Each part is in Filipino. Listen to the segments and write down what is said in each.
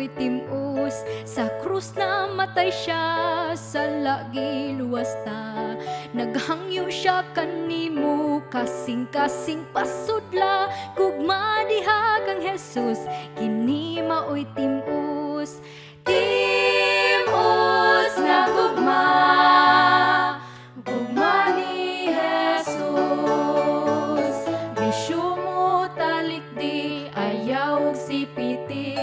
maoy timus, sa krus na matay siya, sa lagi luwas ta. Naghangyo siya kanimo, kasing-kasing pasudla, gugma diha kang Jesus, kini maoy timus. Timus nga gugma, gugma ni Jesus. Bisyo mo talikdi, ayaw sipiti,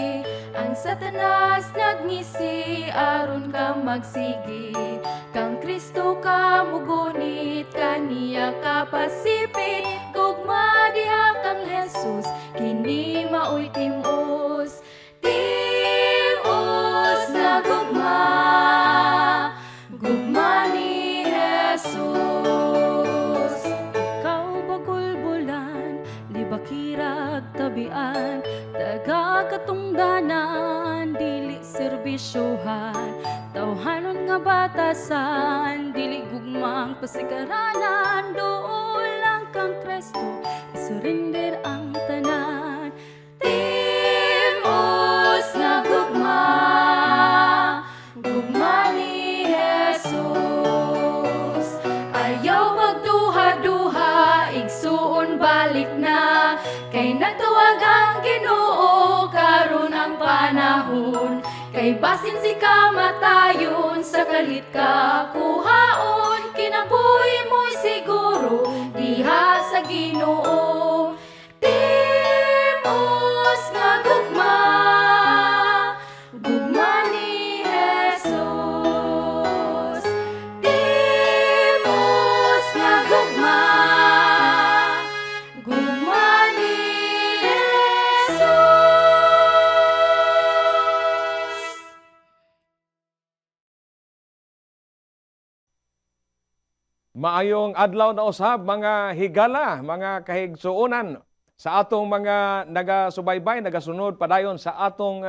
ang Satanas nagngisi, aron ka magsigi. Kang Kristo ka mugunit, kaniya ka pasipit, gugma diha kang Jesus, kini maoy timus. Timus nga gugma, gugma ni Jesus. Ikaw bagulbulan, libakirag tabian, daga katungdanan, dili serbisyohan, tawhanon nga batasan, dili gugmang pasigaranan, doon lang kang Kristo, isurrender ang tanan. Timus nga gugma, gugma ni Jesus. Ayaw magduha-duha, igsuon balik na, kay nagtuwag ang Ginoo, karon ang panahon. Kay basin si kamatayon, sa kalit ka kuhaon, kinabuhi mo'y siguro, diha sa Ginoo. Timus nga gugma, gugma ni Jesus. Timus nga gugma, gugma ni Jesus. Maayong adlaw na usab mga higala, mga kahigsuonan sa atong mga nagasubaybay, nagasunod padayon sa atong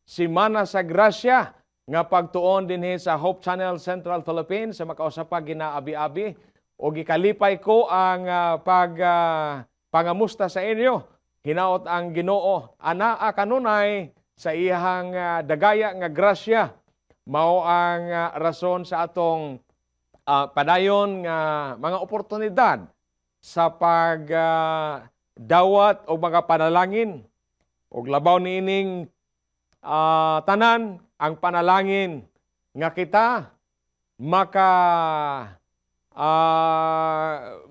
Semana sa Grasya nga pagtuon dinhi sa Hope Channel Central Philippines sa makausapa ginaabi-abi o gikalipay ko ang pangamusta sa inyo. Hinaot ang Ginoo anaa kanunay sa iyang dagaya nga grasya. Mao ang rason sa atong padayon nga mga oportunidad sa pagdawat o mga panalangin o labaw niining tanan ang panalangin nga kita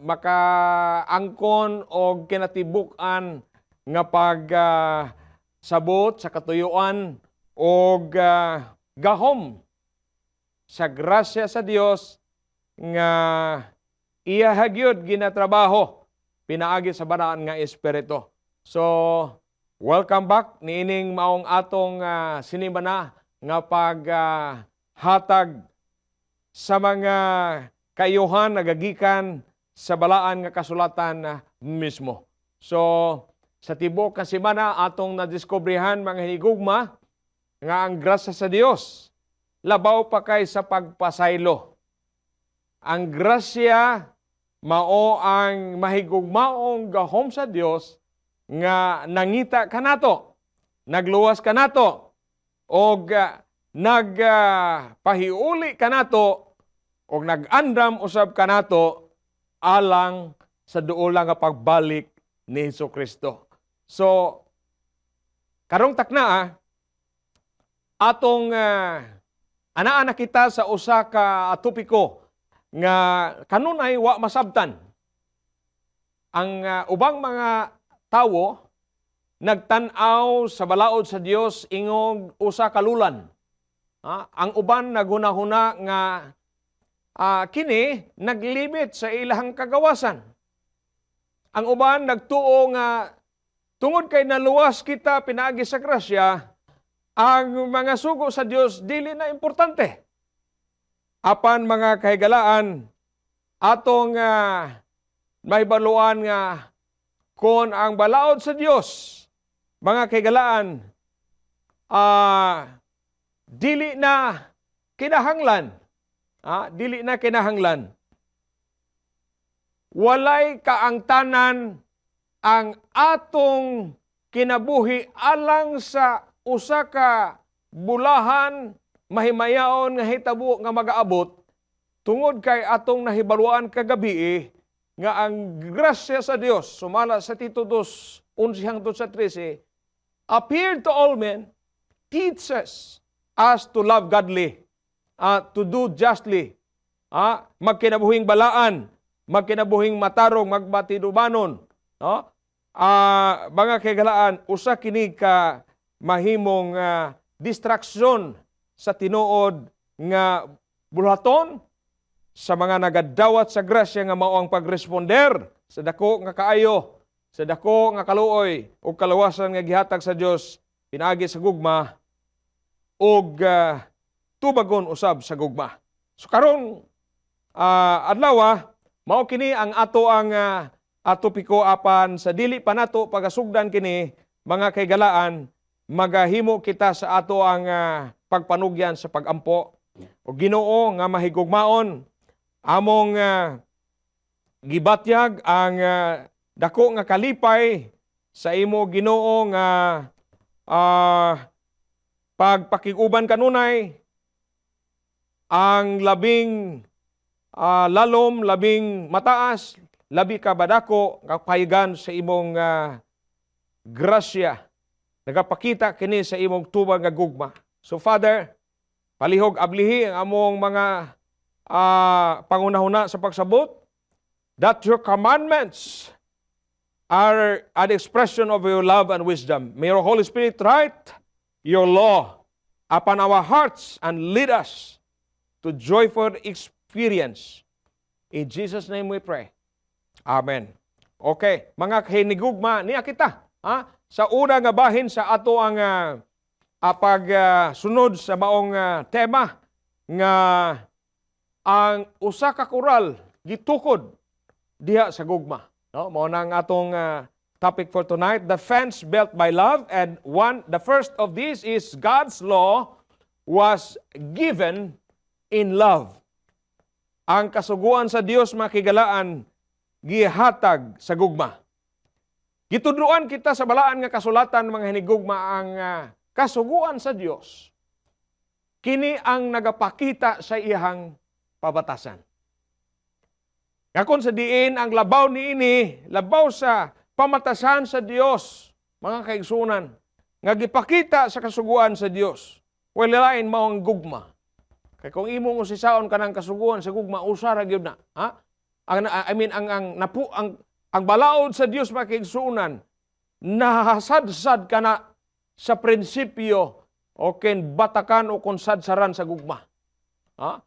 makaangkon o kinatibuk-an nga sabot sa katuyuan o gahom sa grasya sa Dios nga iya hagyod ginatrabaho pinaagi sa banaan nga espiritu. So, welcome back niining maong atong sinimana nga paghatag sa mga kayuhan nagagikan sa balaan nga kasulatan mismo. So, sa tibok nga semana atong nadiskubrihan mga higugma nga ang grasya sa Dios labaw pa kay sa pagpasaylo. Ang grasya mao ang mahigugmaong gahom sa Dios nga nangita kanato, nagluwas kanato og nagpahiuli kanato og nag-andam usab kanato alang sa duola nga pagbalik ni Hesukristo. So karong takna atong anaa na kita sa usa ka topiko nga kanunay wa masabtan. Ang ubang mga tawo nagtan-aw sa balaod sa Dios ingong usa ka lulan. Ang uban naghunahuna nga kini naglibit sa ilang kagawasan. Ang uban nagtuo nga tungod kay naluwas kita pinaagi sa grasya, ang mga sugo sa Dios dili na importante. Apan mga kahigalaan, atong mahibaluan nga kung ang balaod sa Dios, mga kahigalaan, dili na kinahanglan. Dili na kinahanglan. Walay kaangtanan ang atong kinabuhi alang sa usa ka bulahan mahimayaon nga hitabo nga magaabot tungod kay atong nahibaluan kagabi nga ang grasya sa Dios sumala sa Tito 2:11 hangtod sa 13 appeared to all men, teaches us to love godly, to do justly, magkinabuhing balaan, magkinabuhing matarong, magbatidubanon, no? Mga kagalaan, usa kini ka mahimong distraksyon sa tinuod nga bulhaton sa mga nagadawat sa grasya nga mao ang pagresponder sa dako nga kaayo, sa dako nga kaluoy o kalawasan nga gihatag sa Dios pinaagi sa gugma og tubagon usab sa gugma. So karon adlaw mao kini ang ato ang topiko apan sa dili pa nato pagasugdan kini mga kaygalaan magahimo kita sa ato ang pagpanugyan sa pagampo o Ginoo nga mahigugmaon among gibatyag ang dako nga kalipay sa imo Ginoo nga pagpakiguban kanunay ang labing lalom, labing mataas, labi ka badako nga pahigan sa imong grasya. Nagapakita kini sa imong tubag nga gugma. So Father, palihog ablihi ang among mga pangunahuna sa pagsabot that your commandments are an expression of your love and wisdom. May your Holy Spirit write your law upon our hearts and lead us to joyful experience. In Jesus' name we pray. Amen. Okay, mga hinigugma, niya kita. Sa una nga bahin sa ato ang pagsunod sa maong tema nga ang usa ka koral gitukod diha sa gugma. No, mao na ang atong topic for tonight, the fence built by love, and the first of these is God's law was given in love. Ang kasuguan sa Dios makigalaan gihatag sa gugma. Gitudloan kita sa balaan nga kasulatan mga hinigugma ang kasuguan sa Dios. Kini ang nagapakita sa iyang pabatasan. Kakon sa diin ang labaw niini, labaw sa pamatasan sa Dios, mga kaigsunan, nga gipakita sa kasuguan sa Dios. Well, lain mao ang gugma. Kay kung imo mo sisaon kanang kasuguan sa gugma, usa ra gyud na. Ang balaod sa Dios mga kaigsunan, nahasadsad ka na sa prinsipyo o ken batakan o konsadsaran sa gugma.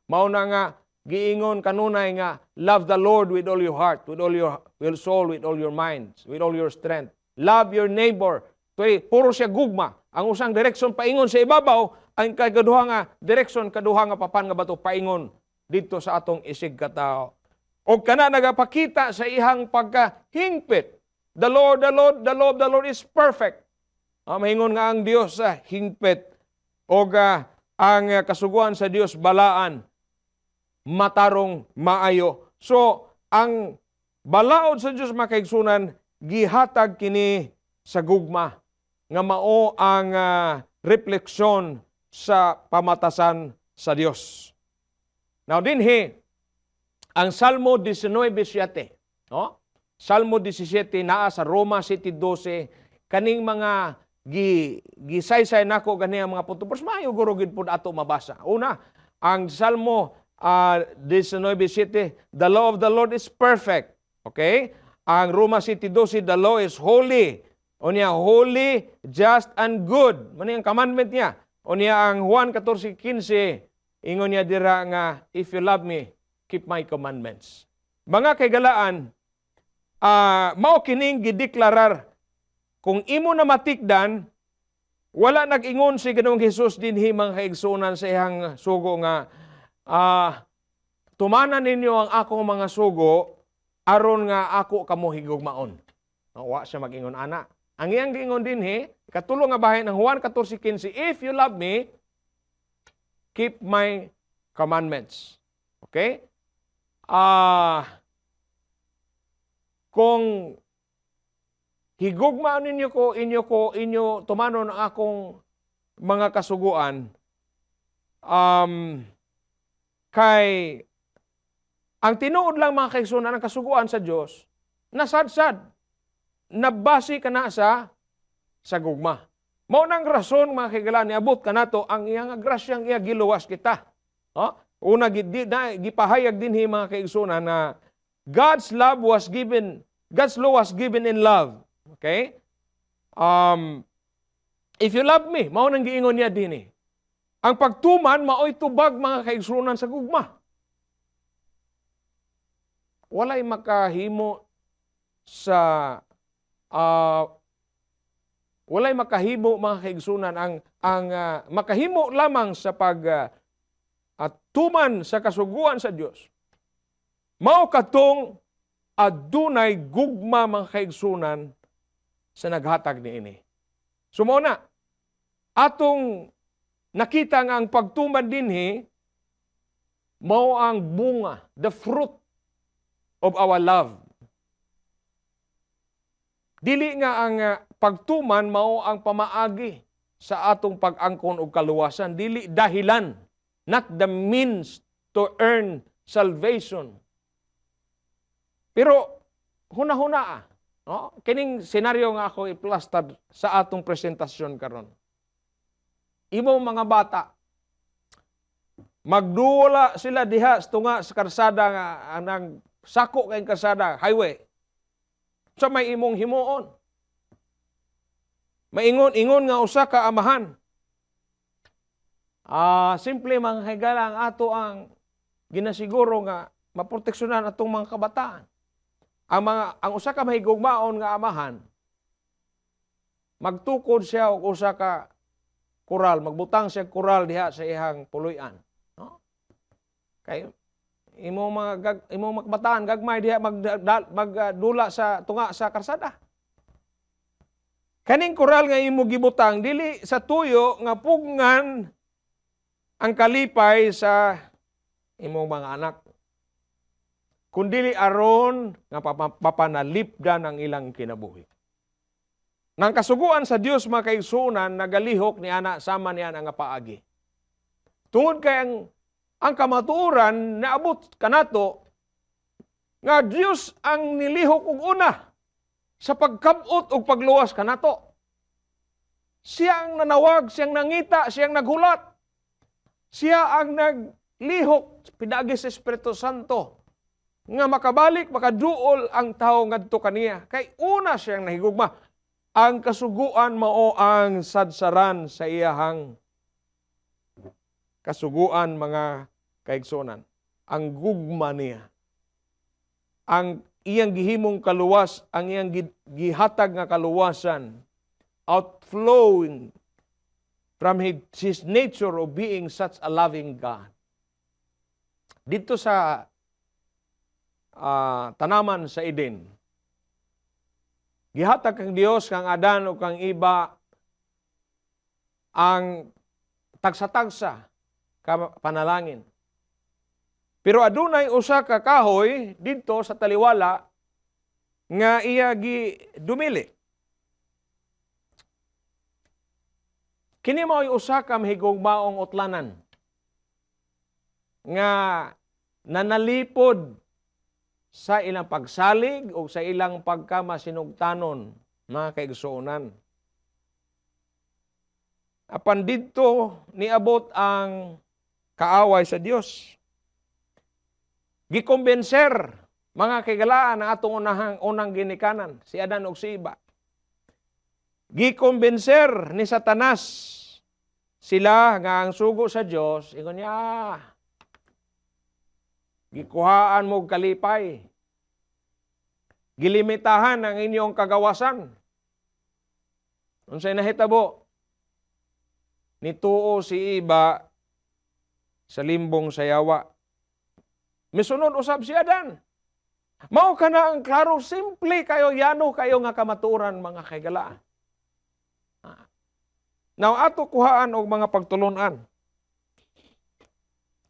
Mao na nga giingon kanunay nga love the Lord with all your heart, with all your soul, with all your mind, with all your strength. Love your neighbor. Puro siya gugma. Ang usang direksyon paingon sa ibabaw, ang kaduha nga direksyon kaduha nga papan nga bato paingon dito sa atong isig katao. O kana nagapakita sa ihang pagkahingpit. The law of the Lord is perfect. Mahingon nga ang Dios sa hingpit. O ang kasuguan sa Dios balaan, matarong maayo. So, ang balaod sa Dios makaigsunan, gihatag kini sa gugma, nga mao ang refleksyon sa pamatasan sa Dios. Now, dinhi, ang Salmo 19:7, no? Salmo 17 naa sa Roma 7:12, kaning mga gisaysay nako gani ang mga punto. Pero maayo guro gid pud ato mabasa. Una, ang Salmo 19:7, the law of the Lord is perfect. Okay? Ang Roma 7:12, the law is holy. O niya, holy, just, and good. Mano yung commandment niya? O niya, ang Juan 14:15, ingon niya dira nga, if you love me, keep my commandments. Mga kaygalaan, mao kining gideklarar, kung imo na matikdan, wala nag-ingon si Ginoong Hesus dinhi mga kaigsunan sa iyang sugo nga, tumanan ninyo ang akong mga sugo, aron nga ako kamo higugmaon. Wa siya mag-ingon ana. Ang iyang giingon dinhi, katulo nga bahin ng Juan 14:15, if you love me, keep my commandments. Okay? Kung higugmaan ninyo inyo tumanon ang akong mga kasuguan, kay ang tinuod lang mga kaigsunan ng kasuguan sa Dios, nasadsad, nabasi ka na sa gugma. Mao nang rason mga kaigala niabot kanato ang iyang grasyang iya giluwas kita. Una gipahayag dinhi mga kaigsunan na God's law was given in love. Okay? If you love me, mao nang giingon niya dinhi. Ang pagtuman maoy tubag mga kaigsunan sa gugma. Walay makahimo sa walay makahimo mga kaigsunan ang makahimo lamang sa tuman sa kasuguan sa Dios. Mao katong adunay gugma mga kaigsunan sa naghatag niini. Sumo na atong nakita nga ang pagtuman dinhi mao ang bunga, the fruit of our love. Dili nga ang pagtuman mao ang pamaagi sa atong pag-angkon og kaluwasan, dili dahilan, not the means to earn salvation. Pero huna-huna kining senaryo nga ako iplastad sa atong presentasyon karon. Imo mga bata, magdula sila diha tunga sa karsada nga anang sako kay karsada, highway. Sa may imong himuon. Maingon-ingon nga usa ka amahan. Simple mga higala ang ato ang ginasiguro nga maproteksyonan atong mga kabataan. Ang usa ka mahigugmaon nga amahan, magtukod siya og usa ka kural, magbutang siya kural diha sa ihang puloy-an. Kay imo mga kabataan gagmay diha magdula sa tunga sa karsada. Kaning kural nga imo gibutang dili sa tuyo nga pugngan ang kalipay sa imong mga anak. Kundili aron nga papanalipdan ang ilang kinabuhi. Nang kasuguan sa Dios mga kaigsunan nagalihok ni ana sama niya nga paagi. Tungod kay ang kamatuoran naabot kanato nga Dios ang nilihok og una sa pagkabot og pagluwas kanato. Siya ang nanawag, siyang nangita, siyang naghulat. Siya ang naglihok pinaagi sa Espiritu Santo nga makabalik, makaduol ang tao ngadto kaniya. Kay una siyang nahigugma. Ang kasuguan mao ang sadsaran sa iyahang kasuguan mga kaigsunan. Ang gugma niya. Ang iyang gihimong kaluwas, ang iyang gihatag nga kaluwasan, outflowing from his nature of being such a loving God. Dito sa tanaman sa Eden, gihatag kang Dios kang Adan o kang iba ang tagsa-tagsa panalangin. Pero adunay usa ka kahoy didto sa taliwala nga iya dumili. Kini mao'y usa ka mahigugmaong utlanan nga nanalipod sa ilang pagsalig o sa ilang pagkamasinugtanon mga kaigsuonan. Apan didto niabot ang kaaway sa Dios. Gikombenser mga kaigalaan ang atong unang ginikanan, si Adan ug si Eva. Gikombenser ni Satanas sila nga ang sugo sa Dios, ingon niya, gikuhaan mo kalipay. Gilimitahan ang inyong kagawasan. Unsay nahitabo? Nituo si Eva sa limbong sayawa. Misunod usab si Adan. Mao kana ang klaro, simple kayo, yano kayo nga kamaturan mga kaigalaan. Now ato kuhaan og mga pagtulunan.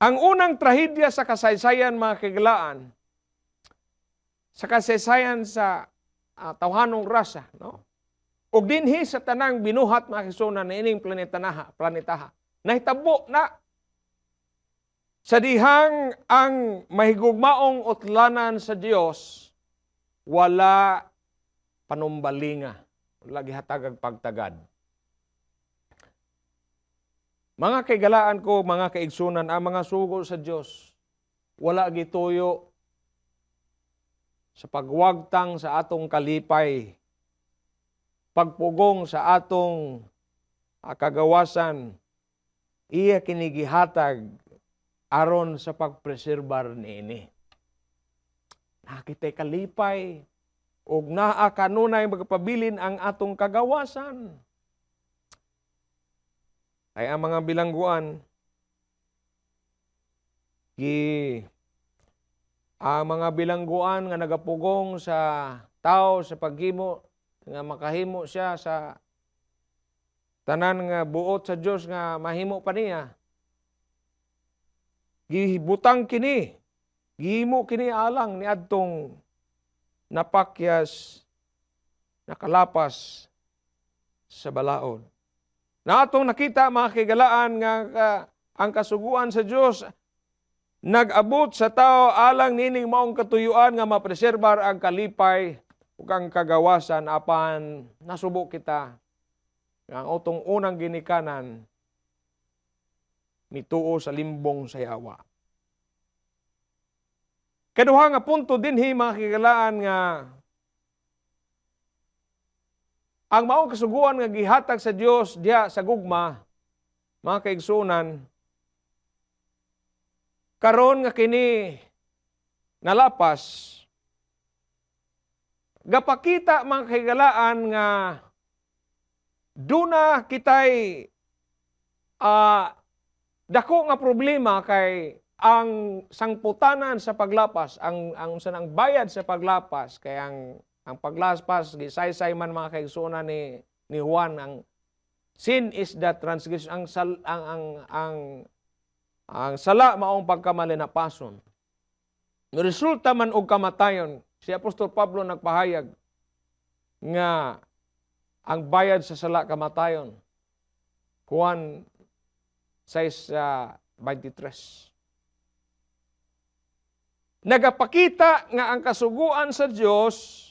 Ang unang trahedya sa kasaysayan mga kaigalaan, sa kasaysayan sa tawhanong rasa, no? ug dinhi sa tanang binuhat mga kaigsuonan na ining planetaha nahitabo na sa dihang ang mahigugmaong utlanan sa Dios wala panumbalinga, wala gihatag og pagtagad. Mga kaigalaan ko, mga kaigsunan, ang mga sugo sa Dios wala gituyo sa pagwagtang sa atong kalipay, pagpugong sa atong kagawasan, iya kinigihatag aron sa pagpreserbar niini. Nakitay kalipay ug naa kanunay magpabilin ang atong kagawasan. Ay ang mga bilangguan ang mga bilangguan nga nagapugong sa tao sa paghimo nga makahimo siya sa tanan nga buot sa Dios nga mahimo pa niya. Gihibutang kini, gihimo kini alang ni adtong napakyas, nakalapas sa balaod. Na atong nakita mga kaigalaan nga ang kasuguan sa Dios nag-abot sa tao alang nining maong katuyuan nga mapreserbar ang kalipay ug ang kagawasan apan nasubo kita nga ang utong unang ginikanan mituo sa limbong sa yawa. Kaduha nga punto dinhi mga kaigalaan nga ang maong kasuguan nga gihatag sa Dios diha sa gugma, mga kaigsunan, karon nga kini nalapas, gapakita mga kaigalaan nga duna kitay dako nga problema kay ang sangputanan sa paglapas, ang bayad sa paglapas kay ang paglapas gisaysay man mga kaigsunan ni Juan, ang sin is the transgression, ang sala maong pagkamalinapason. Resulta man og kamatayon. Si Apostol Pablo nagpahayag nga ang bayad sa sala kamatayon. Juan 6:23. Nagapakita nga ang kasuguan sa Dios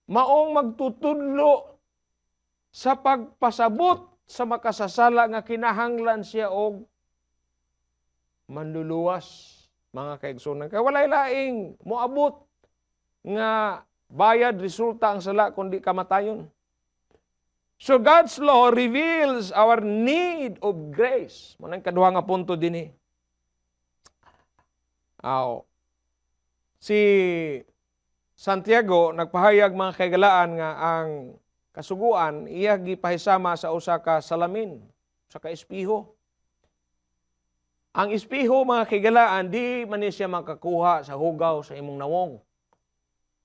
maong magtutudlo sa pagpasabot sa makasasala nga kinahanglan siya og manluluwas, mga kaigsunan. Kaya walay laing moabot nga bayad resulta ang sala kundi kamatayon. So God's law reveals our need of grace. Manang kaduha nga punto dinhi. Si Santiago nagpahayag mga kaigalaan nga ang kasuguan iya gipahisama sa usa ka salamin, sa ka espiho. Ang espiho mga kaigalaan di man siya makakuha sa hugaw sa imong nawong.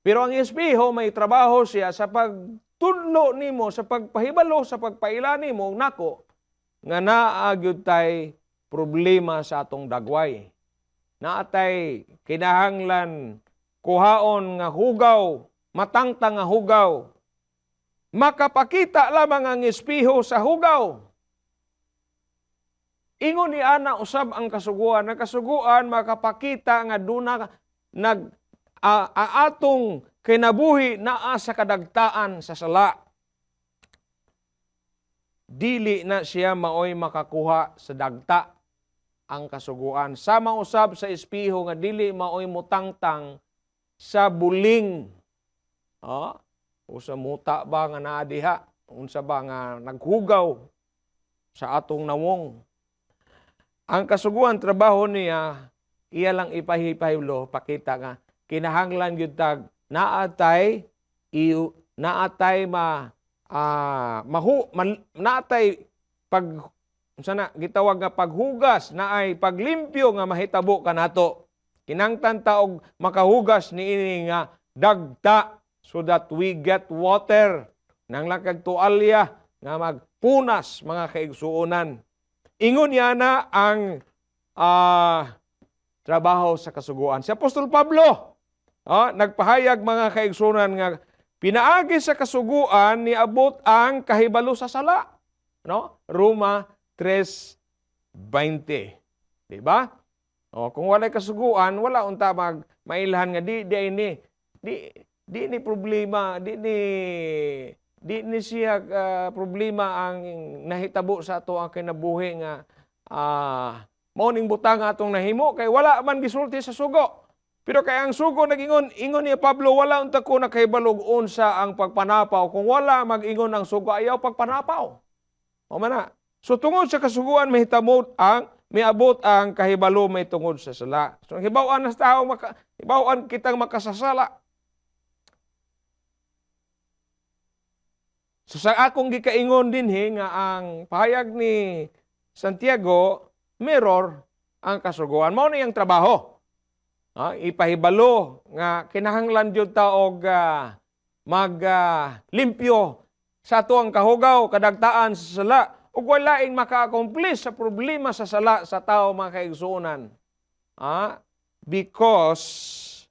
Pero ang espiho may trabaho siya sa pagtudlo nimo, sa pagpahibalo, sa pagpaila nimo nako nga naa gyud tay problema sa atong dagway. Naatay kinahanglan kuhaon nga hugaw, matangtang nga hugaw. Makapakita lamang ang espiho sa hugaw. Ingon ni ana usab ang kasuguan. Ang kasuguan makapakita nga duna atong kinabuhi naa sa kadagtaan sa sala. Dili na siya maoy makakuha sa dagta ang kasuguan. Sama usab sa espiho nga dili maoy mutangtang sa buling. O sa muta ba nga naa diha? Unsa ba nga naghugaw sa atong nawong? Ang kasuguan trabaho niya, iya lang ipahipahilo, pakita nga kinahanglan gyud tag naatay pag sana gitawag nga paghugas naay paglimpyo nga mahitabo kanato. Kinangtan ta og makahugas niini nga dagta so that we get water. Nang lakag tualya nga magpunas mga kaigsuonan. Ingon yana ang trabaho sa kasuguan. Si Apostol Pablo nagpahayag mga kaigsuonan nga Pinaagi sa kasuguan ni abot ang kahibalo sa sala. No? Roma 3:20. Di ba? O, kung walay kasuguan, wala unta mailhan nga di ni problema, di ni siya problema ang nahitabo sa ato ang kinabuhi nga mao ning butang atong nahimo kay wala man gisulti sa sugo. Pero kay ang sugo ingon ni Pablo, wala unta ko nakahibalog unsa ang pagpanapaw. Kung wala mag-ingon ang sugo, ayaw pagpanapaw. O mana. So tungod sa kasuguan miabot ang kahibalo may tungod sa sala. So hibaw-an nas tao hibaw-an kitang makasasala. So sa akong gikaingon dinhi nga ang pahayag ni Santiago mirror ang kasuguan. Mao na iyang trabaho. Ipahibalo nga kinahanglan jud ta og maglimpyo sa ato ang kahugaw kadagtaan sa sala ug walaing maka-accomplish sa problema sa sala sa tao mga kaigsuonan. Because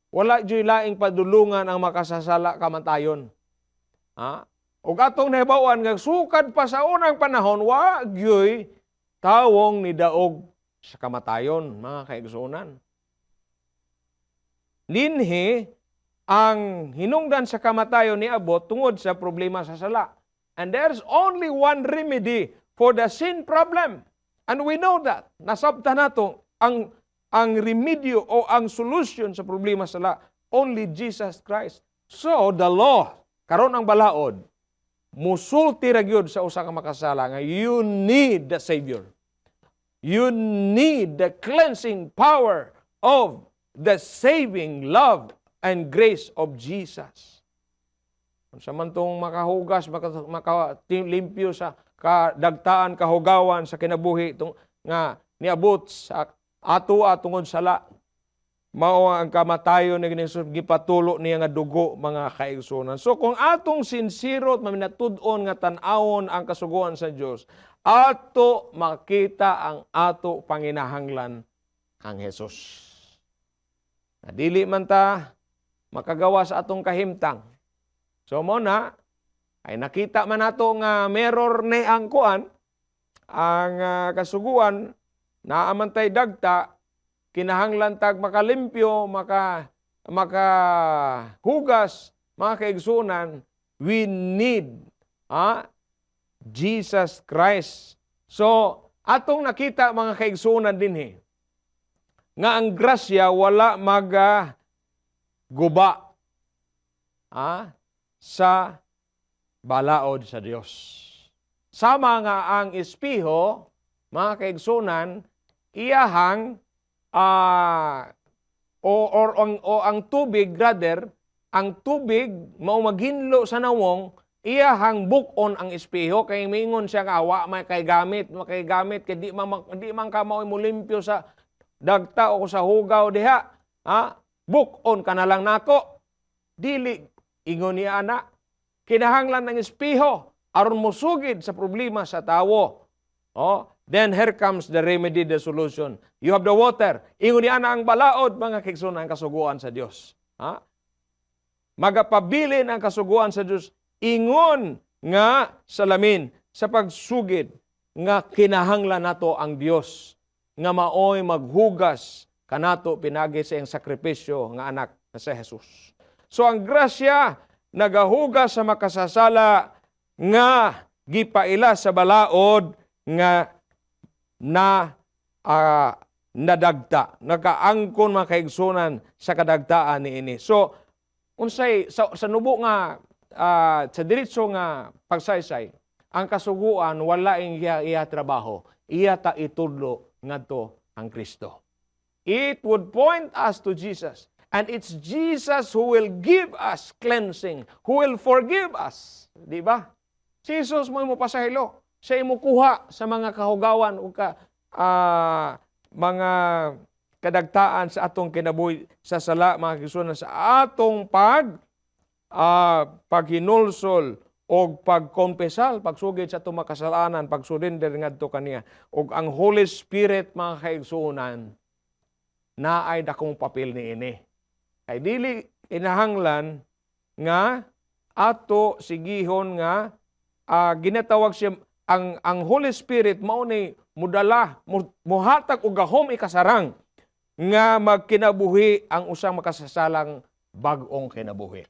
wala jud laing padulungan ang makasasala kamatayon. Ug atong nahibaw-an nga sukad pa sa unang panahon wa gyoy tawong nidaog sa kamatayon, mga kaigsuonan. Dinhi ang hinungdan sa kamatayon ni abot tungod sa problema sa sala. And there's only one remedy for the sin problem. And we know that. Nasabtan nato ang remedyo o ang solution sa problema sa sala, only Jesus Christ. So the law, karon ang balaod, musulti ra gyud sa usa ka makasala nga you need the Savior. You need the cleansing power of the saving love and grace of Jesus. Kung samantong makahugas, makalimpyo sa kadagtaan, kahugawan sa kinabuhi nga niabot sa ato tungod sala, mao ang kamatayon ni Jesus gipatulo niya nga dugo mga kaigsuonan. So kung atong sincere at maminatud-on nga tan-awon ang kasuguan sa Dios, ato makita ang ato panginahanglan ang Jesus. Dili man ta makagawa sa atong kahimtang. So mo na ay nakita man nato nga mirror ni ang kuan ang kasuguan naamantay dagta kinahanglan tag makalimpyo, makahugas mga kaigsuonan, we need Jesus Christ. So, atong nakita mga kaigsuonan dinhi nga ang grasya wala guba sa balaod sa Dios. Sama nga ang espiho, mga kaigsuonan, iyahang ang tubig, rather, ang tubig mao maghinlo sa nawong, iyahang bukon ang espeho kay mingon siya nga wa may kay gamit kay di man ka mao limpyo sa dagta o sa hugaw diha. Bukon ka na lang nako. Dili ingon niya ana. Kinahanglan ng espeho aron mosugid sa problema sa tawo. Then here comes the remedy, the solution. You have the water. Ingon niya na ang balaod, mga kaigsuonan, ang kasuguan sa Dios. Magapabilin ang kasuguan sa Dios. Ingon nga salamin sa pagsugid nga kinahanglan nato ang Dios nga maoy maghugas kanato pinagi sa iyang sakripisyo nga anak na si Jesus. So ang grasya nagahugas sa makasasala nga gipaila sa balaod nga nadagta, nakaangkon mga kaigsuonan sa kadagtaan niini. So unsay sa nubo nga sa diretso nga pagsaysay, ang kasuguan wala ing iya trabaho, iya ta itudlo ngadto ang Kristo. It would point us to Jesus, and it's Jesus who will give us cleansing, who will forgive us, di ba? Si Jesus mo pasahilo, siya imo kuha sa mga kahugawan o mga kadagtaan sa atong kinabuhi sa sala, mga kaigsuonan, sa atong paghinulsol o pagkompesal, pagsugid sa itong makasalanan, pagsurrender ngadto kaniya. O ang Holy Spirit, mga kaigsuonan, na ay dakong papel ni ini. Kay dili kinahanglan nga ato sigihon nga ginatawag siya ang Holy Spirit mao ni mudala muhatag og gahom ikasarang nga magkinabuhi ang usang makasasalang bag-ong kinabuhi.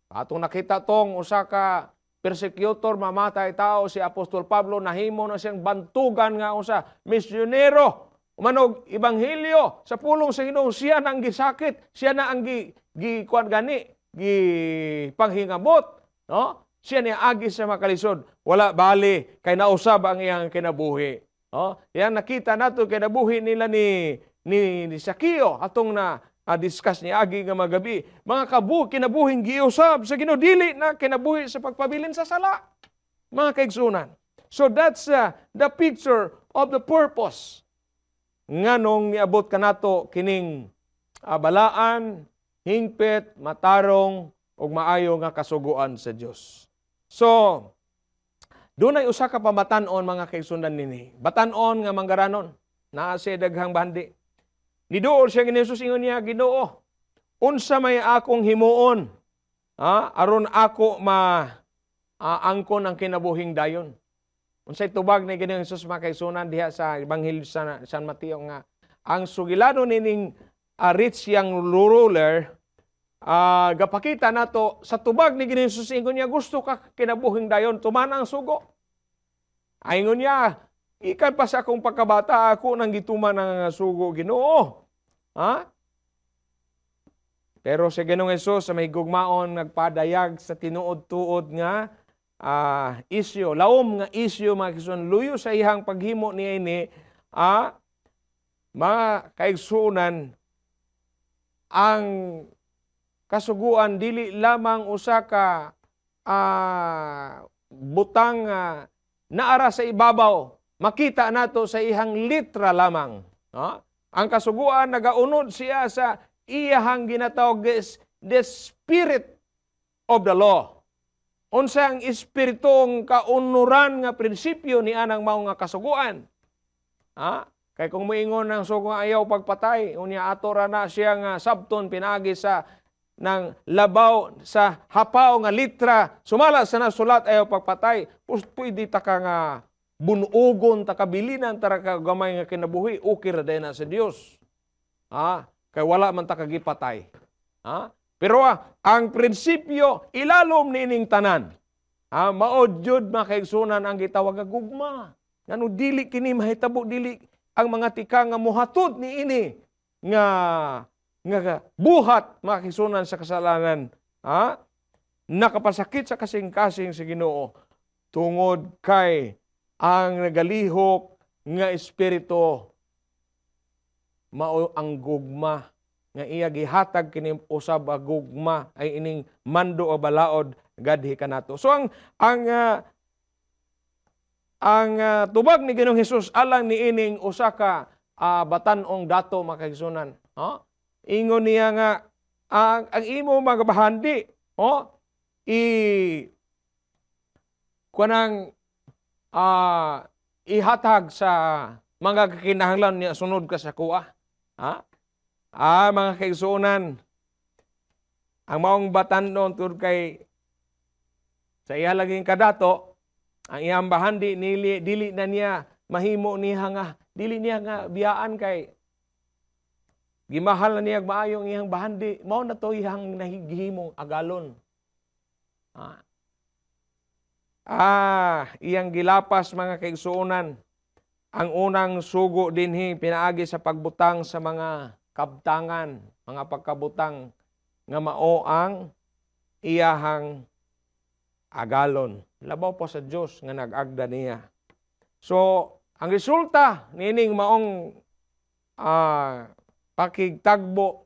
Atong nakita tong usa ka persecutor mamatay tao si Apostol Pablo nahimo na siyang bantugan nga usa misyonero manog ebanghelyo sa pulong sa Ginoo. Siya na ang gisakit, siya na ang kuan gani panghingabot, no? Siya ni agi sa makalisod. Wala bali kay nausab ang iyang kinabuhi. No? Yan nakita nato kinabuhi nila ni Sakio atong na discuss ni agi nga magabi. Mga kinabuhing giusab sa Ginoo, dili na kinabuhi sa pagpabilin sa sala. Mga kaigsunan. So that's the picture of the purpose nganong niabot kanato kining balaan, hingpit, matarong ug maayo nga kasuguan sa Dios. So dunay usa ka pamatan-on mga kaigsunan nini. Batan-on nga manggaranon naa siya daghang bandi. Niduol siya ni Jesus ingon niya, Ginoo, unsa may akong himuon aron ako angkon ang kinabuhing dayon. Unsay tubag ni Ginoong Hesus mga kaigsunan diha sa Ebanghelyo sa San Mateo nga ang sugilano nining rich young ruler gapakita nato sa tubag ni Ginoong Hesus ingon niya gusto ka kinabuhing dayon tumana ang sugo. Ingon niya ikan pa sa akong pagkabata ako nang gituman ng sugo Ginoo. Pero si Ginoong Hesus sa may gugmaon nagpadayag sa tinuod-tuod nga isyo, laom nga isyo mga kaigsunan, luyo sa ihang paghimo niya ini, mga kaigsunan, ang kasuguan dili lamang usa ka butang naara sa ibabaw, makita nato sa ihang litra lamang. Ang kasuguan nagaunod siya sa iyahang ginatawag the spirit of the law. Unsa ang espiritong kaunuran nga prinsipyo ni anang mao nga kasuguan. Kay kung moingon ng sugo nga ayaw pagpatay, unya ato ra na siya nga sabton pinagi sa ng labaw sa hapaw nga litra, sumala sa nasulat ayaw pagpatay, pwede ta ka nga bunugon ta kabilinan tara ka gamay nga kinabuhi, okay ra day na sa Dios. Kay wala man ta kagipatay. Pero ang prinsipyo ilalom nining tanan. Maod jud mga kaigsunan ang gitawag nga gugma. Ngano dili kini mahitabo, dili ang mga tika nga muhatod ni ini nga buhat mga kaigsunan sa kasalanan. Nakapasakit sa kasing-kasing sa Ginoo tungod kay ang nagalihok nga espiritu mao ang gugma nga iya gihatag kini usab gugma ay ining mando o balaod gadhi kanato. So ang tubag ni Ginoong Hesus alang ni ining usa ka batan-ong dato mga kaigsunan. Ingon niya nga ang imo mga bahandi kunang ihatag sa mga kakinahanglan niya sunod ka sa kuha. Mga kaigsunan, ang maong batan-on tungod kay sa iya laging kadato, ang iyang bahandi dili na niya mahimo niya nga dili niya nga biyaan kay gimahal na niya maayong iyang bahandi, mao na to iyang nahigihimong agalon. Iyang gilapas mga kaigsunan, ang unang sugo dinhi pinaagi sa pagbutang sa mga kabtangan, mga pagkabutang nga mao ang iyahang agalon. Labaw po sa Dios nga nag-agda niya. So, ang resulta nining maong pakigtagbo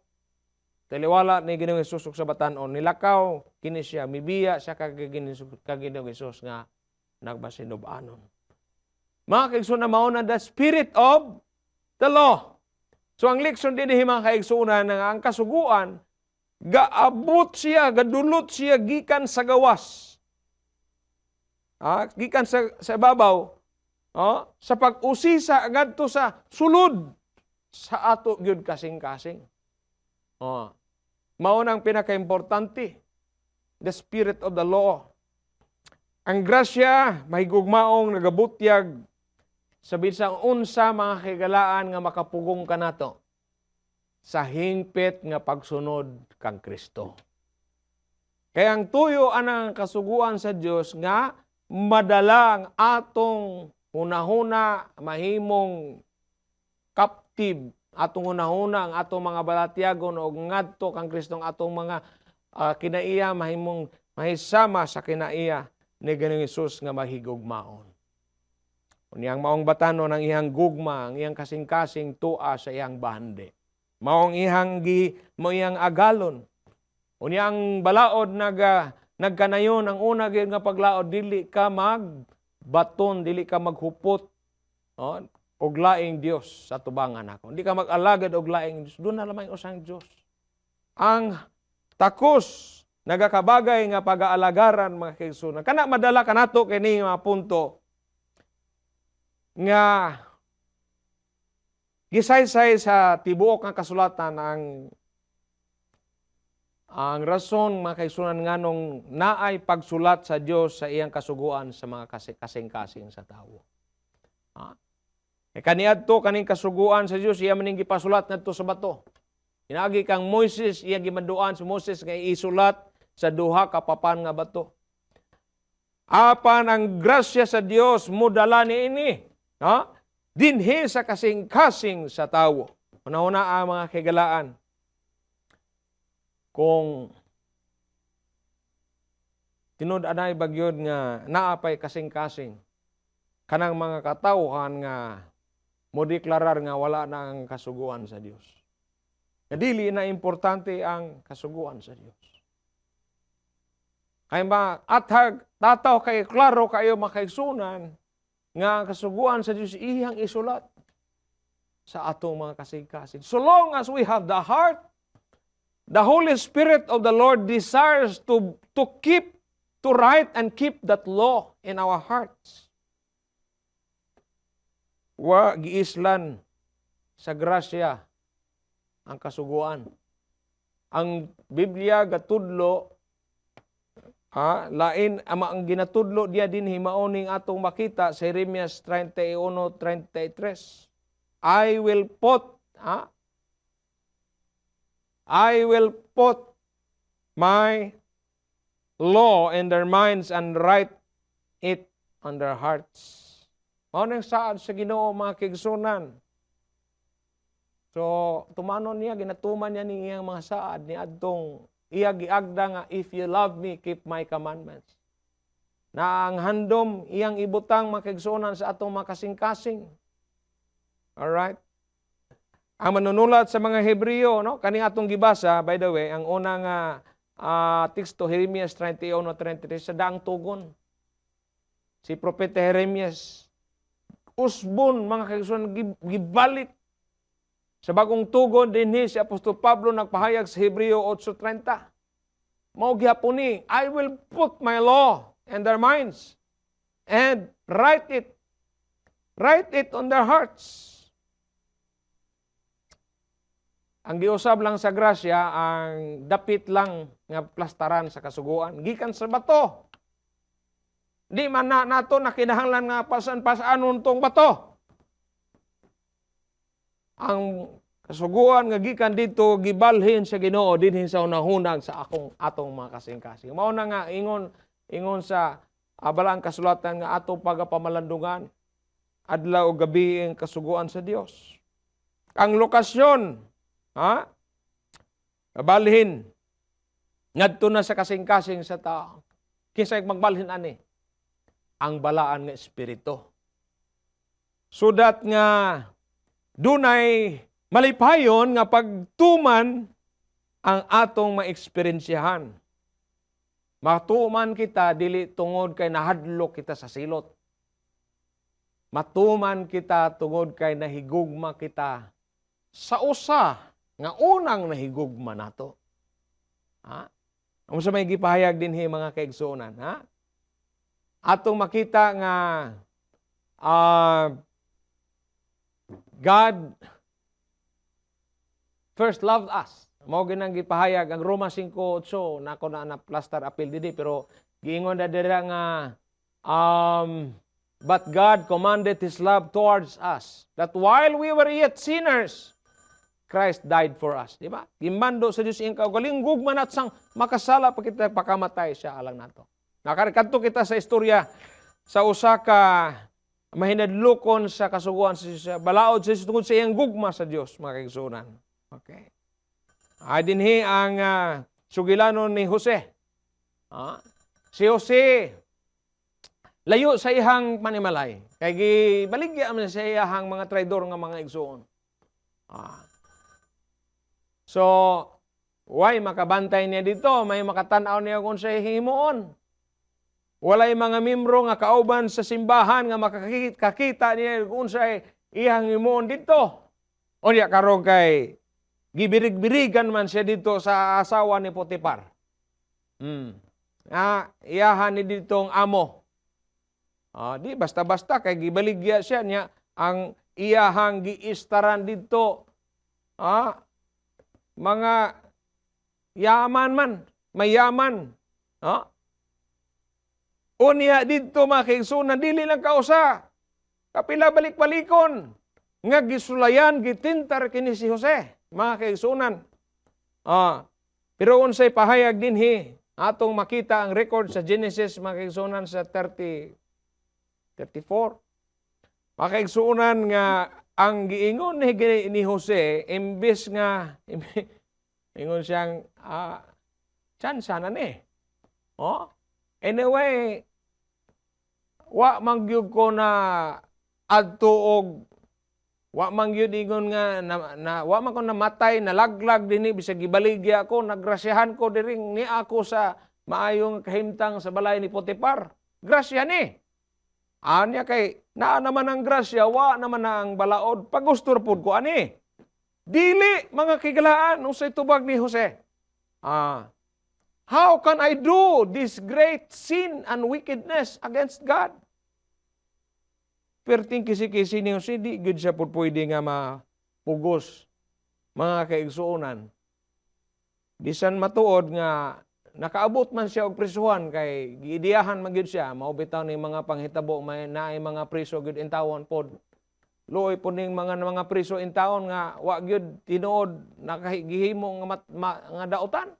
taliwala ni Ginoong Hesus sa batan-on, nilakaw kini siya, mibiya siya kag Ginoong Hesus nga nagbasinubanon. Mga kaigsunan, mao na the spirit of the law. So ang leksyon din mga kaigsunan nga ang kasuguan gaabot siya, gadulot siya gikan sa gawas. Gikan sa babaw, sa pag-usisa ngadto sa sulod sa ato gyud kasing-kasing. Mao nang pinakaimportante. The spirit of the law. Ang grasya, mahigugmaong nagabutyag sa bisang unsa mga kagalaan nga makapugong kanato sa hingpit nga pagsunod kang Kristo. Kaya ang tuyo anang kasuguan sa Dios nga madala ang atong hunahuna mahimong captive, atong hunahuna ang atong mga balatyagon o ngadto kang Kristo ang atong mga kinaiya mahimong mahisama sa kinaiya ni Ginoong Hesus nga mahigugmaon. Unyang maong batano ng iyang gugma, ang iyang kasing-kasing tua sa iyang bahandi. Maong iyang agalon. Unyang balaod nagkanayon ang una gyud nga paglaod, dili ka magbaton, dili ka maghupot og laing Dios sa tubangan ako. Hindi ka mag-alagad og laing Dios. Doon na lamang usang Dios. Ang takos nagakabagay nga pag-aalagaran mga kaigsunan. Kana madala kanato kini mga punto nga gisaysay sa tibuok nga kasulatan ang rason mga kaigsunan nganong naay pagsulat sa Dios sa iyang kasuguan sa mga kasing-kasing sa tawo. Kaniadto kaning kasuguan sa Dios iya maning gipasulat ngadto sa bato. Inaagi kang Moises, iya gimanduan si Moses nga isulat sa duha ka papan nga bato. Apan ang grasya sa Dios mudala niini, dinhi sa kasing-kasing sa tawo. Una-una ang mga kagalaan. Kung tinud-anay bagyod nga naapay kasing-kasing, kanang mga katawhan nga modeklarar nga wala na ang kasuguan sa Dios. Dili na importante ang kasuguan sa Dios. Kaya atag tataw kay klaro kayo makaigsunan nga ang kasuguan sa Dios iyang isulat sa atong mga kasing-kasing. So long as we have the heart, the Holy Spirit of the Lord desires to write and keep that law in our hearts. Wa giislan sa grasya ang kasuguan. Ang Biblia gatudlo lain ang ginatudlo diya din himaoning atong makita sa Jeremias 31:33. I will put my law in their minds and write it on their hearts. Mao nang saad sa Ginoo mga kaigsunan. So, tumanon niya, ginatuman niya ni iyang mga saad ni adtong iya giagda nga, if you love me, keep my commandments. Na ang handom iyang ibutang mga kaigsunan sa atong mga kasing-kasing. Alright? Ang manunulat sa mga Hebreo, kaning atong gibasa, by the way, ang unang teksto, Jeremias 31:33, sa daang tugon. Si Propeta Jeremias, usbon mga kaigsunan, gibalik. Sa bagong tugon dinhi si Apostol Pablo nagpahayag sa Hebreo 8:30. Mao gyapon ni, I will put my law in their minds and write it on their hearts. Ang giusab lang sa grasya ang dapit lang nga plastaran sa kasuguan gikan sa bato. Di man nato nakinahanglan nga pasan-pasanon tong bato. Ang kasuguan nga gikan dito gibalhin sa Ginoo dinhi sa unahunag sa atong mga kasing-kasing. Mao na nga ingon sa balang kasulatan nga atong pagapamalandungan adlaw o gabi ang kasuguan sa Dios. Ang lokasyon balhin ngadto na sa kasing-kasing sa tao. Kinsa magbalhin ani? Ang balaan nga espiritu. So that nga dunay malipayon nga pagtuman ang atong maeksperiensyahan. Matuman kita dili tungod kay nahadlok kita sa silot. Matuman kita tungod kay nahigugma kita sa usa nga unang nahigugma nato. Ang sa may gipahayag dinhi mga kaigsunan, atong makita nga God first loved us. mao ginang gipahayag ang Roma 5:8 nako na plaster appeal didi pero giingon na dira nga but God commanded His love towards us that while we were yet sinners Christ died for us, di ba? Gimando sa Dios ing kaugaling gugman at sang makasala pa kita pakamatay siya alang nato. Nakarikadto kita sa istorya sa usa ka mahinadlokon sa kasuguan sa balaod sa tungod sa iyang gugma sa Dios, mga kaigsunan. Okay. Dinhi ang sugilanon ni Jose. Si Jose layo sa ihang panimalay. Kay gibaligya man sa iyang mga traidor nga mga igsoon. So, why makabantay niya dito? May makatanaw niya kung sa himuon. Walay mga membro nga kauban sa simbahan nga makakita niya kung sa ihang himuon dito. O niya karong kay gibirig-birigan man siya dito sa asawa ni Potipar. Iyahan ni ditong amo. Di basta-basta kay gibaligya siya niya ang iyahang giistaran dito. Mga yaman man, mayaman. Unya dito mga kaigsunan, dili lang kausa. Kapila balik-balikon. Nga gisulayan, gitintar kini si Jose. Mga kaigsunan. Pero unsay pahayag dinhi, atong makita ang record sa Genesis, mga kaigsunan, sa 34. Mga kaigsunan nga, ang giingon ni Jose, imbis nga, ingon siyang, tsansa na ni. Anyway, wa mangyud ko na adto og wa mangyud ingon nga wa man ko namatay nalaglag dinhi bisag gibaligya ko nagrasyahan ko diring ni ako sa maayong kahimtang sa balay ni Potipar. Grasya ni. Anya kay naa naman ang grasya, wa naman na ang balaod. Pagustor pud ko ani. Dili mga kigalaan unsay tubag ni Jose. How can I do this great sin and wickedness against God? Perting kisi-kisi ni Jose, di gud siya po pwede nga mapugos mga kaigsuonan. Bisan matuod nga nakaabot man siya og prisuhan kay giidiyahan man gyud siya, maubitaw ni mga panghitabo may naay mga priso gyud in tawon pod. Luoy po ning mga priso in tawon nga wa gyud tinuod nakahigihimo nga dautan.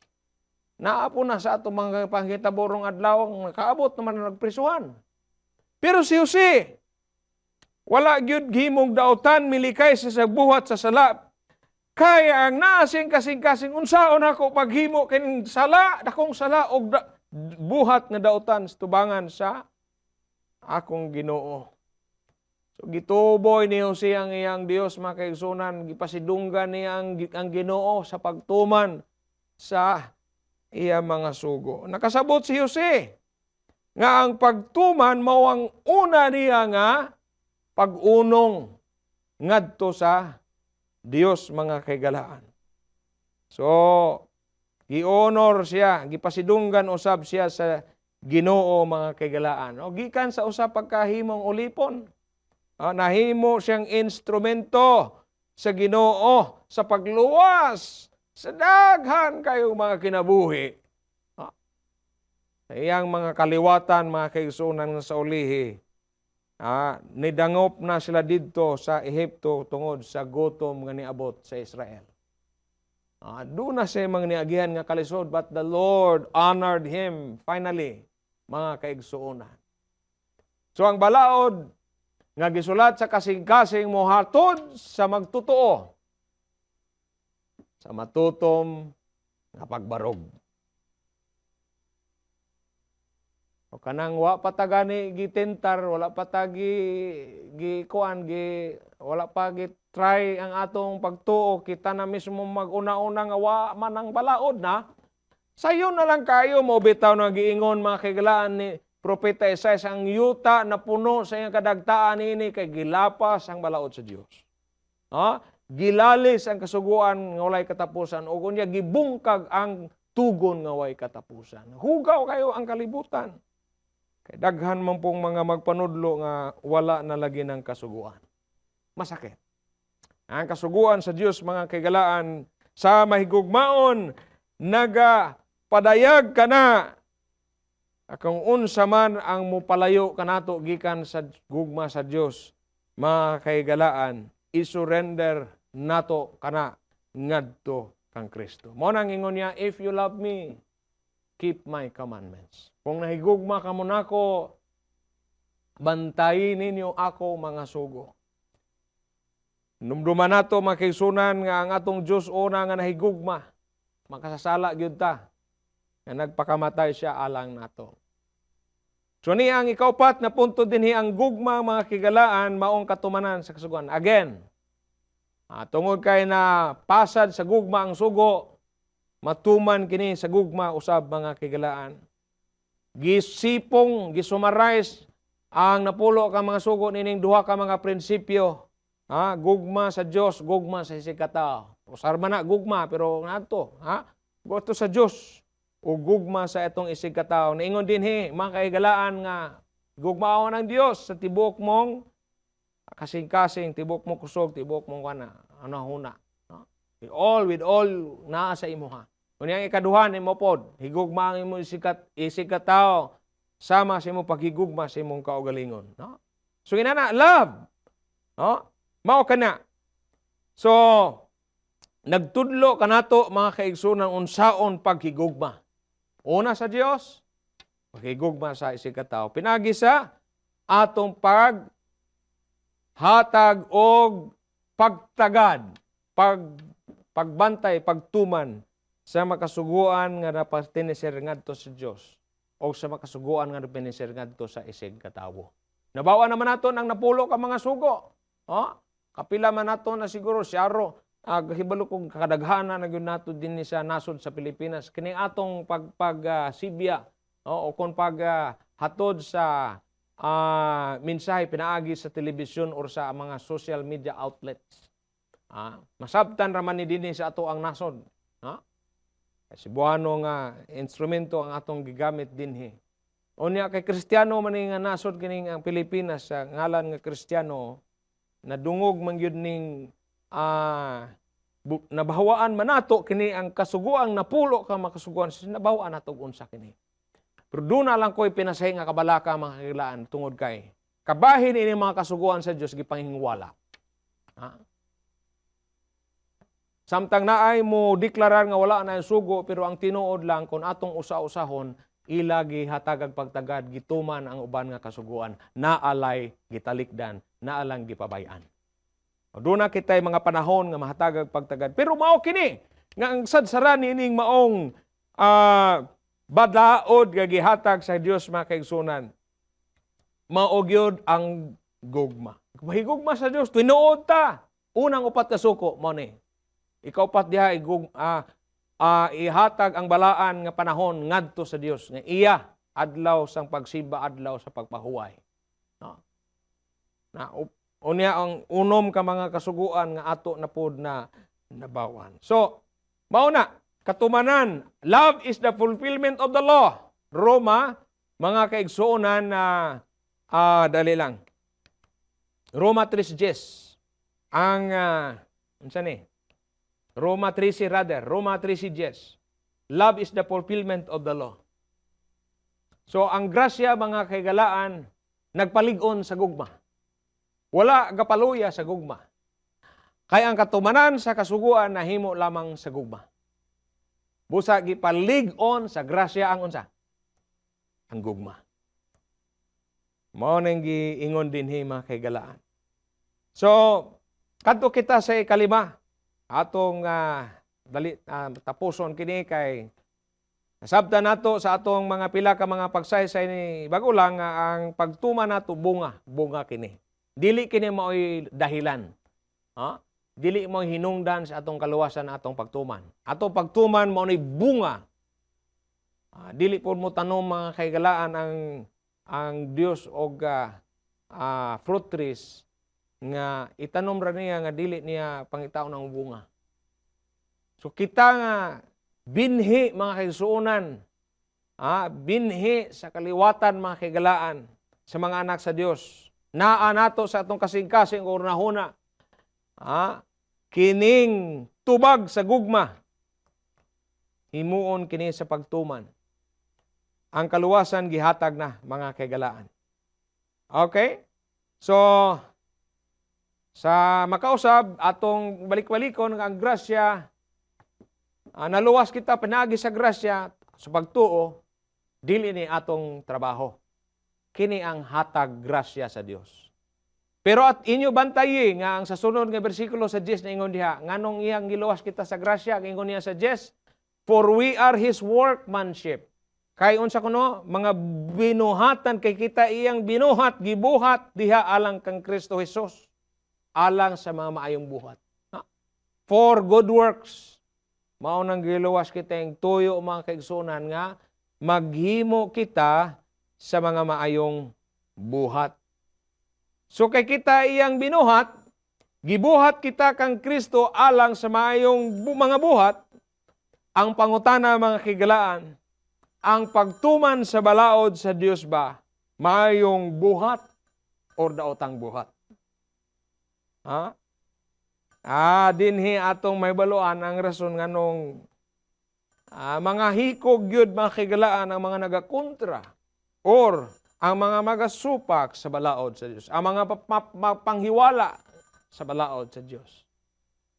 Naa po na sa atong mga panghitabo rong adlaw nakaabot naman na nagprisuhan. Pero si Jose wala gyud gihimong dautan milikay sa buhat sa sala. Kaya ang naasing kasing-kasing unsaon ako paghimo kining sala, dakong sala og buhat nga dautan sa tubangan sa akong Ginoo. So gituboy ni Jose ang iyang Dios mga kaigsunan, gipasidunggan niya ang Ginoo sa pagtuman sa iya mga sugo. Nakasabot si Jose nga ang pagtuman mao ang una niya nga pag-unong ngadto sa Dios mga kaigalaan. So, gi-honor siya, gipasidunggan usab siya sa Ginoo mga kaigalaan. O gikan sa usa pagkahimong ulipon, nahimo siyang instrumento sa Ginoo sa pagluwas sa daghan kayong mga kinabuhi. Sa iyang mga kaliwatan, mga kaigsunan sa ulihi, nidangop na sila didto sa Ehipto tungod sa gutom nga niabot sa Israel. Doon na siya mga niagihan nga kalisod, but the Lord honored him finally, mga kaigsuonan. So ang balaod nga gisulat sa kasing-kasing mohatod sa magtotoo, sa matutom nga pagbarog. O kanang wa patagani gitentar, wala patagi wala pa try ang atong pagtuo, kita na mismo maguna-una nga wa man ang balaod na. Sayo na lang kayo mo bitaw na giingon mga kaigalaan ni Propeta Isaias, ang yuta na puno sa iyang kadagtaan ini kay gilapas ang balaod sa Dios. Gilalis ang kasuguan nga walay katapusan o kunya gibungkag ang tugon nga walay katapusan. Hugaw kayo ang kalibutan. Kay daghan man pong mga magpanudlo nga wala na lagi ng kasuguan. Masakit. Ang kasuguan sa Dios mga kaigalaan sa mahigugmaon nagapadayag kana kung unsa man ang mupalayo kanato gikan sa gugma sa Dios, mga kaigalaan, i-surrender nato kana ngadto kang Kristo. Mao nang ingon niya, if you love me, keep my commandments. Kung nahigugma ka mo nako, bantayin ninyo ako mga sugo. Numduman nato makisunan nga ang atong Dios una nga nahigugma, makasasala gyud ta nga nagpakamatay siya alang nato. So ni ang ikaupat na punto dinhi ang gugma mga kigalaan maong katumanan sa kasuguan. Again, tungod kay na pasad sa gugma ang sugo, matuman kini sa gugma usab mga kigalaan. Gisipong, gisummarize ang napulo ka mga sugo nining duha ka mga prinsipyo. Gugma sa Dios, gugma sa sikataw. Usarma na gugma pero nato, gusto sa Dios o gugma sa itong isigkataw. Naingon dinhi mga kaigalaan nga gugmaon ang Dios sa tibok mong kasing-kasing, tibok mo kusog, tibok mong huna. With all naa sa imuha. Kunyang ikaduhan imo pod, higugma ang imo isikataw sama sa imo paghigugma sa imong kaugalingon. No? So inana, love. No? Mao kana. So nagtudlo kanato mga kaigsunan unsaon paghigugma. Una sa Dios, paghigugma sa isikataw. Pinagi sa atong hatag o pagtagad, pagbantay, pagtuman sa makasuguan nga napatineser ngadto sa Dios o sa makasuguan nga napatineser ngadto sa isig katawo. Nabawa naman naton ang napulo ka mga sugo. Kapila man nato na siguro siyaro hibalo kong kadaghanan na gyud nato din sa nasod sa Pilipinas kini atong Sibya o kung hatod sa mensahe pinaagi sa telebisyon or sa mga social media outlets. Masabtan raman ni dinhi sa ato ang nasod. Cebuano nga instrumento ang atong gigamit dinhi. Unya kay Kristiyano man nga nasod kining ang Pilipinas sa ngalan nga Kristiyano nadungog man gyud ning nabahawaan man nato kini ang kasuguang napulo ka makasuguan nabahawaan nato unsa kini. Pero doon na lang ko'y pinasahi nga kabalaka mga kagilaan tungod kay kabahin ini mga kasuguan sa Dios gipangingwala. Samtang naay mo deklarar nga wala na yung sugo pero ang tinuod lang kung atong usa-usahon ilagi hatagag pagtagad gituman ang uban nga kasuguan naalay gitalikdan naalang gipabayan. Doon na kita'y mga panahon nga mahatagag pagtagad. Pero mao kini nga ang sadsaran nining maong badaod nga gihatag sa Dios mga kaigsunan. Mao gyud ang gugma. Mahigugma sa Dios tinuod ta. Unang upat ka suko mo ni. Ikaupat diha ihatag ang balaan nga panahon ngadto sa Dios nga iya adlaw sang pagsiba adlaw sa pagpahuway. Unya ang unom ka mga kasuguan nga ato na pod na nabawan. So, mao na katumanan, love is the fulfillment of the law. Roma, mga kaigsuonan na dali lang. Roma 3:10. Ang unsa ni? Roma 3:10. Love is the fulfillment of the law. So, ang grasya mga kaigalaan nagpalig-on sa gugma. Wala gapaluya sa gugma. Kaya ang katumanan sa kasuguan nahimo lamang sa gugma. Busa gipalig-on sa grasya ang unsa? Ang gugma. Mao nang giingon dinhi mga kaigalaan. So, kadto kita sa ikalima atong tapuson kini kay nasabtan nato sa atong mga pila ka mga pagsaysay ni bago lang ang pagtuman nato bunga kini. Dili kini mao'y dahilan. Dili mo hinungdan sa atong kaluwasan atong pagtuman. Atong pagtuman mao ni bunga. Dili po mo tanom mga kaigalaan ang Dios og fruit trees nga itanom ra niya nga dili niya pangitaon ang bunga. So kita nga binhi mga kaigsuonan, binhi sa kaliwatan mga kaigalaan sa mga anak sa Dios. Naa nato sa atong kasing-kasing o nahuna. Kining tubag sa gugma, himuon kini sa pagtuman. Ang kaluwasan gihatag na mga kagalaan. Okay? So, sa makausab, atong balik-balikon ang grasya, naluwas kita pinagi sa grasya sa pagtuo, dili ni atong trabaho. Kini ang hatag grasya sa Dios. Pero at inyo bantayi nga ang sa sunod nga bersikulo sa 10 na ingon diha, nganong iyang giluwas kita sa grasya, ingon niya sa 10, for we are His workmanship. Kay unsa kuno, mga binuhatan kay kita iyang binuhat, gibuhat diha alang kang Kristo Jesus. Alang sa mga maayong buhat. For good works. Mao nang giluwas kita yung tuyo mga kaigsunan nga maghimo kita sa mga maayong buhat. So kay kita iyang binuhat, gibuhat kita kang Kristo alang sa maayong mga buhat, ang pangutana mga kigalaan, ang pagtuman sa balaod sa Dios ba, maayong buhat o daotang buhat? Ha? Dinhi atong may baluan ang rason nganong mga hikog gyud mga kigalaan ang mga nagakontra or ang mga magasupak sa balaod sa Dios, ang mga panghiwala sa balaod sa Dios.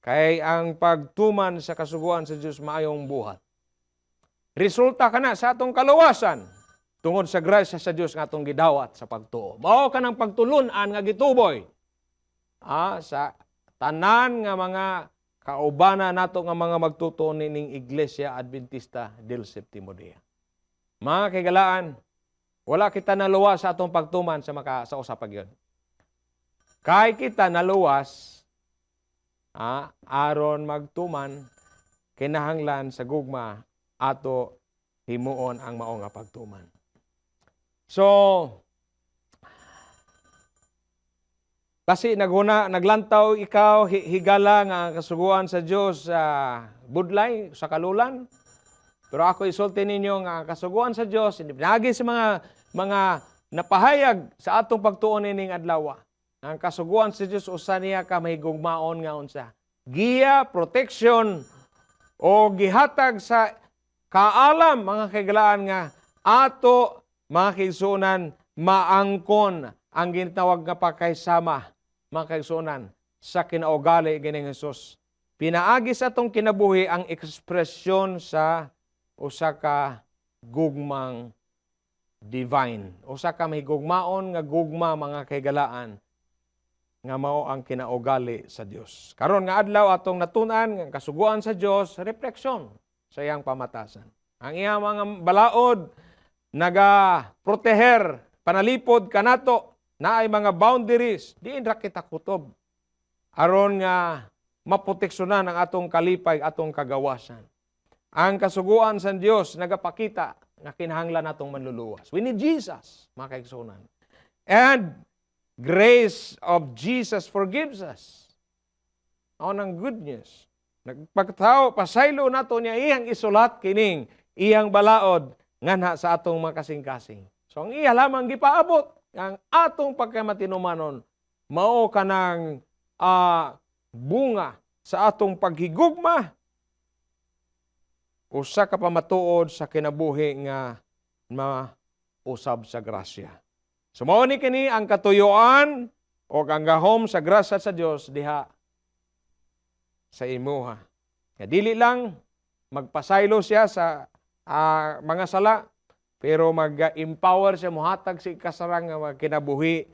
Kay ang pagtuman sa kasuguan sa Dios maayong buhat. Resulta kana sa atong kaluwasan tungod sa grasya sa Dios nga atong gidawat sa pagtuo. Mao kanang pagtulunan nga gituboy sa tanan nga mga kaubana nato nga mga magtutuo ning Iglesia Adventista del Sétimo Día. Mga kaigalaan, wala kita naluwas sa atong pagtuman sa usapag yun. Kay kita naluwas, aron magtuman, kinahanglan sa gugma, ato himuon ang mao nga pagtuman. So, kasi naglantaw ikaw, higala nga kasuguan sa Dios budlay, sa kalulan. Pero ako isulti ninyo nga kasuguan sa Dios, hindi pinagi sa mga napahayag sa atong pagtuon ning adlaw. Ang kasuguan sa Dios usa niya ka mahigugmaon nga unsa. Giya, protection o gihatag sa kaalam mga kagalaan nga ato mga kaigsunan maangkon ang ginatawag nga pakaysama mga kaigsunan sa kinaugali gining Hesus. Pinaagi sa atong kinabuhi ang ekspresyon sa usa ka gugmang divine. Usa ka mahigugmaon nga gugma mga kaigalaan nga mao ang kinaugali sa Dios. Karon nga adlaw atong natun-an nga kasuguan sa Dios, refleksyon sa iyang pamatasan. Ang iyang mga balaod naga-proteher, panalipod kanato, na ay mga boundaries, diin ra kita kutob. Aron nga maproteksyonan ang atong kalipay, atong kagawasan. Ang kasuguan sa Dios nagapakita nga kinahanglan natong manluluwas. We need Jesus, mga kaigsunan. And grace of Jesus forgives us. Ang ang good news. Nagpagtao, pasaylo nato niya iyang isulat kining iyang balaod nganha sa atong makasing-kasing. So ang iya lamang gipaabot ang atong pagkamatinumanon mao kanang bunga sa atong paghigugma usa ka pamatuod sa kinabuhi nga mausab sa grasya. So mao ni kini ang katuyuan o ang gahom sa grasya sa Dios diha sa imuha. Ya dili lang magpasaylo siya sa mga sala, pero mag-empower siya, muhatag si kasarang nga kinabuhi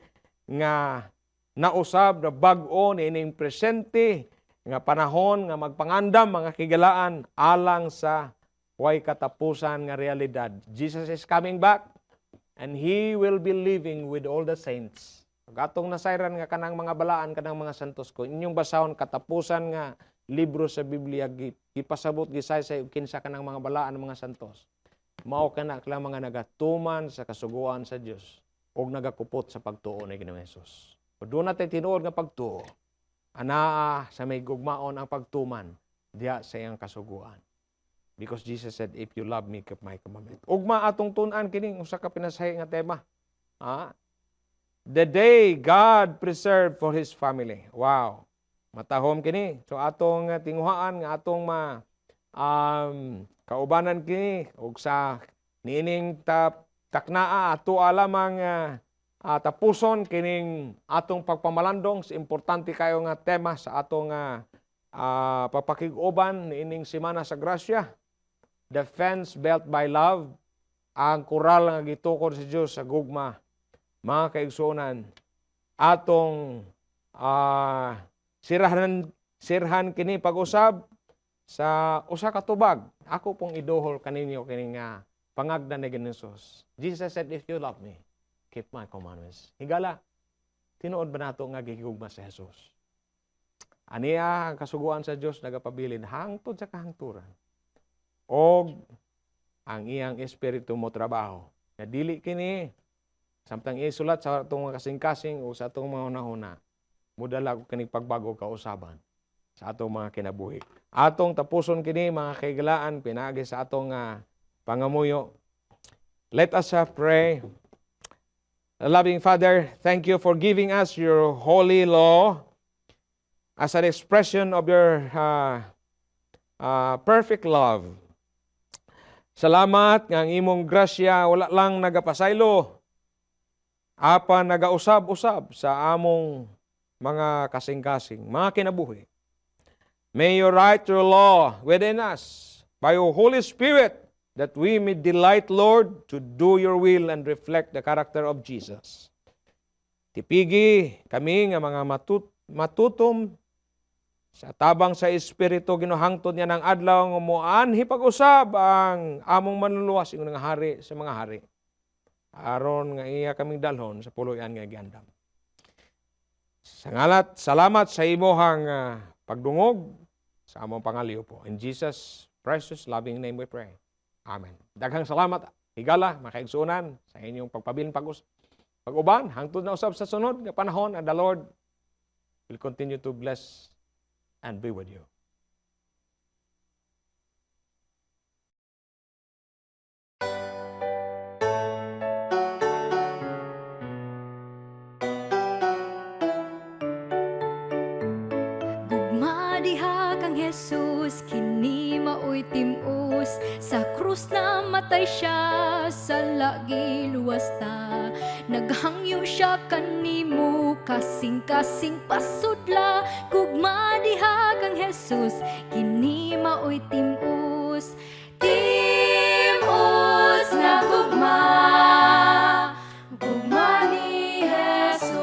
nga nausab na bag-o nining presente nga panahon nga magpangandam mga kigalaan alang sa way katapusan nga realidad. Jesus is coming back and He will be living with all the saints. Pag-atong nasayran nga kanang mga balaan, kanang mga santos ko, inyong basahon katapusan nga libro sa Biblia, ipasabot gisay sa kinsa kanang mga balaan ng mga santos. Mao kana lang mga nagatuman sa kasuguan sa Dios ug nagakupot sa pagtuo ni Ginoong Hesus. Doon natin tinuod nga pagtuo, anaa sa may gugmaon ang pagtuman diha sa iyang kasuguan. Because Jesus said, if you love me, keep my commandment. Ugma atong tun-an kining usa ka pinasahi nga tema. The day God preserved for His family. Wow. matahom kini. So atong tinguhaan nga atong kaubanan kini ug sa niining taknaa ato alamang tapuson kining atong pagpamalandong sa importante kayo nga tema sa atong papakig-uban niining Semana sa Grasya. The fence built by love, ang koral nga gitukod sa Dios sa gugma. Mga kaigsuonan, atong sirhan kini pag-usab sa usa ka tubag. Ako pong iduhol kaninyo kining pangagdan ni Hesus. Jesus said, if you love me, keep my commandments. Higala, tinuod ba nato nga gihigugma sa Jesus? Aniya ang kasuguan sa Dios nagapabilin hangtod sa kahangturan. Og ang iyang espiritu mo trabaho. Na dili kini samtang isulat sa atong mga kasing-kasing o sa atong mga hunahuna. Mudala ko kining pagbago kausaban sa atong mga kinabuhi. Atong tapuson kini mga kaigalaan pinagi sa atong pangamuyo. Let us pray. Loving Father, thank you for giving us your holy law as an expression of your perfect love. Salamat nga ang imong grasya wala lang nagapasaylo, apa nagausab-usab sa among mga kasing-kasing, mga kinabuhi. May you write your law within us by your Holy Spirit that we may delight, Lord, to do your will and reflect the character of Jesus. Tipigi kami nga mga matutom sa tabang sa Espiritu ginuhangtod niya ng adlaw nga moanhi pag-usab ang among manluluwas ingon nga hari sa mga hari. Aron nga iya kaming dalhon sa puloy-an nga giandam. Salamat sa imuhang pagdungog sa among pangaliw po. In Jesus' precious loving name we pray. Amen. Daghang salamat, higala, makaigsuunan sa inyong pagpabilin pag-uban, hangtod na usab sa sunod nga panahon, and the Lord will continue to bless and be with you. Gugma diha kang Jesus, kini maoy timus. Sa krus na matay siya, sa lagi luwas ta. Naghangyo siya kanimo, kasing-kasing pasudla. Gugma diha kang Jesus, kini maoy timus. Timus nga gugma, gugma ni Jesus.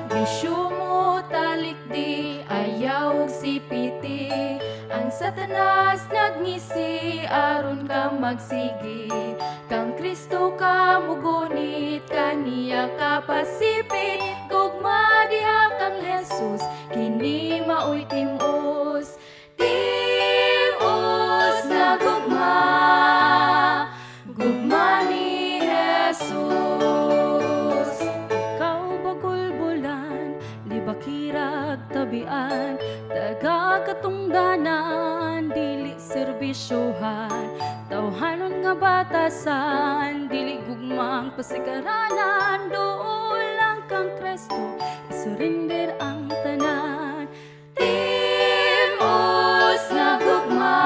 Bisyo mo talikdi, ayaw sipiti. Ang Satanas nagngisi, aron ka magsigi. Kang Kristo ka mugunit, kaniya ka pasipit. Gugma diha kang Jesus, kini maoy timus. Timus na gugma, gugma ni Jesus. Ikaw bagulbulan, libakirag tabian, daga katungganan, dili serbisyohan. Tawhanon nga batasan, dili gugmang pasigaranan. Doon lang kang Kristo, isurrender ang tanan. Timus nga gugma,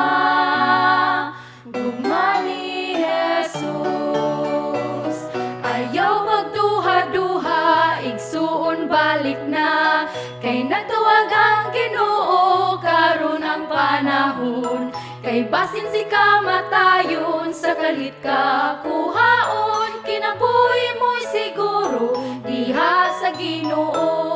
gugma ni Jesus. Ayaw magduha-duha, igsuon balik na. Kay nagtuwag ang Ginoo, karon ang panahon. Kay basin si kamatayon, sa kalit ka kuhaon. Kinabuhi mo'y siguro, diha sa Ginoo.